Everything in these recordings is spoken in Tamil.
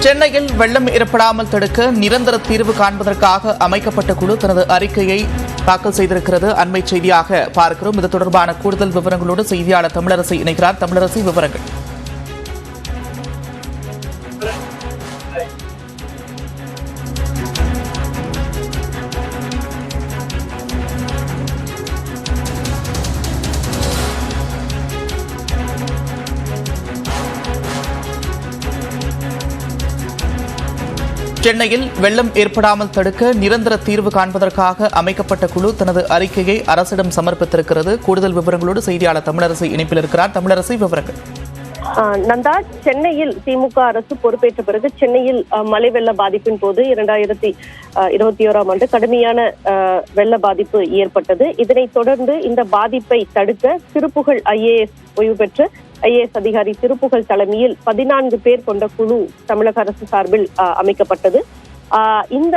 சென்னையில் வெள்ளம் ஏற்படாமல் தடுக்க நிரந்தர தீர்வு காண்பதற்காக அமைக்கப்பட்ட குழு தனது அறிக்கையை தாக்கல் செய்திருக்கிறது. அண்மை செய்தியாக பார்க்கிறோம். இது தொடர்பான கூடுதல் விவரங்களோடு செய்தியாளர் தமிழரசி இணைக்கிறார். தமிழரசி, விவரங்கள். சென்னையில் வெள்ளம் ஏற்படாமல் தடுக்க நிரந்தர தீர்வு காண்பதற்காக அமைக்கப்பட்ட குழு தனது அறிக்கையை அரசிடம் சமர்ப்பித்திருக்கிறது. கூடுதல் விவரங்களோடு செய்தியாளர் தமிழரசி இணைப்பில் இருக்கிறார். தமிழரசி, விவரங்கள். நந்தா, சென்னையில் திமுக அரசு பொறுப்பேற்ற பிறகு சென்னையில் மழை வெள்ள பாதிப்பின் போது 2021ஆம் ஆண்டு கடுமையான வெள்ள பாதிப்பு ஏற்பட்டது. இதனைத் தொடர்ந்து இந்த பாதிப்பை தடுக்க திருப்புகழ் IAS ஓய்வு பெற்ற IAS அதிகாரி திருப்புகழ் தலைமையில் 14 பேர் கொண்ட குழு தமிழக அரசு சார்பில் அமைக்கப்பட்டது. இந்த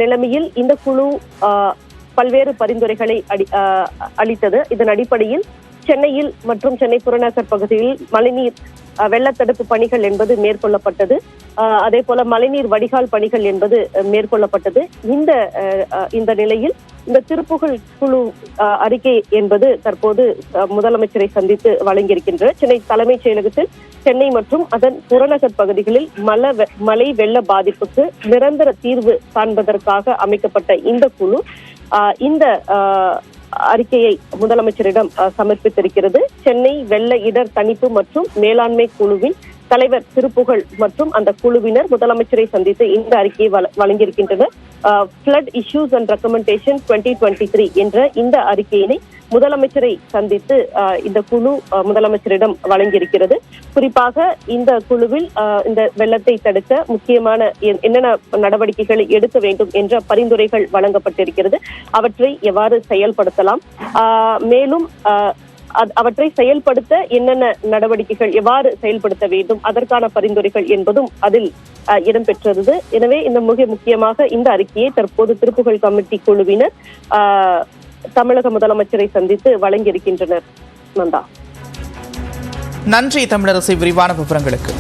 நிலைமையில் இந்த குழு பல்வேறு பரிந்துரைகளை அளித்தது. இதன் அடிப்படையில் சென்னையில் மற்றும் சென்னை புறநகர் பகுதியில் மழைநீர் வெள்ளத்தடுப்பு பணிகள் என்பது மேற்கொள்ளப்பட்டது. அதே போல மழைநீர் வடிகால் பணிகள் என்பது மேற்கொள்ளப்பட்டது. இந்த நிலையில் இந்த திருப்புகழ் குழு அறிக்கை என்பது தற்போது முதலமைச்சரை சந்தித்து வழங்கியிருக்கின்றனர். சென்னை தலைமைச் செயலகத்தில் சென்னை மற்றும் அதன் புறநகர் பகுதிகளில் மழை வெள்ள பாதிப்புக்கு நிரந்தர தீர்வு காண்பதற்காக அமைக்கப்பட்ட இந்த குழு இந்த அறிக்கையை முதலமைச்சரிடம் சமர்ப்பித்திருக்கிறது. சென்னை வெள்ள இடர் தணிப்பு மற்றும் மேலாண்மை குழுவின் தலைவர் திருப்புகழ் மற்றும் அந்த குழுவினர் முதலமைச்சரை சந்தித்து இந்த அறிக்கையை வழங்கியிருக்கின்றனர். ஃப்ளட் இஷ்யூஸ் அண்ட் ரெக்கமெண்டேஷன் 2023 என்ற இந்த அறிக்கையினை முதலமைச்சரை சந்தித்து இந்த குழு முதலமைச்சரிடம் வழங்கியிருக்கிறது. குறிப்பாக இந்த குழுவில் இந்த வெள்ளத்தை தடுக்க முக்கியமான என்னென்ன நடவடிக்கைகளை எடுக்க வேண்டும் என்ற பரிந்துரைகள் வழங்கப்பட்டிருக்கிறது. அவற்றை எவ்வாறு செயல்படுத்தலாம், மேலும் அவற்றை செயல்படுத்த என்னென்ன நடவடிக்கைகள் எவ்வாறு செயல்படுத்த வேண்டும், அதற்கான பரிந்துரைகள் என்பதும் அதில் இடம்பெற்றது. எனவே இந்த மிக முக்கியமாக இந்த அறிக்கையை தற்போது திருப்புகழ் கமிட்டி குழுவினர் தமிழக முதலமைச்சரை சந்தித்து வழங்கியிருக்கின்றனர். நந்தா, நன்றி தமிழரசி, விரிவான விவரங்களுக்கு.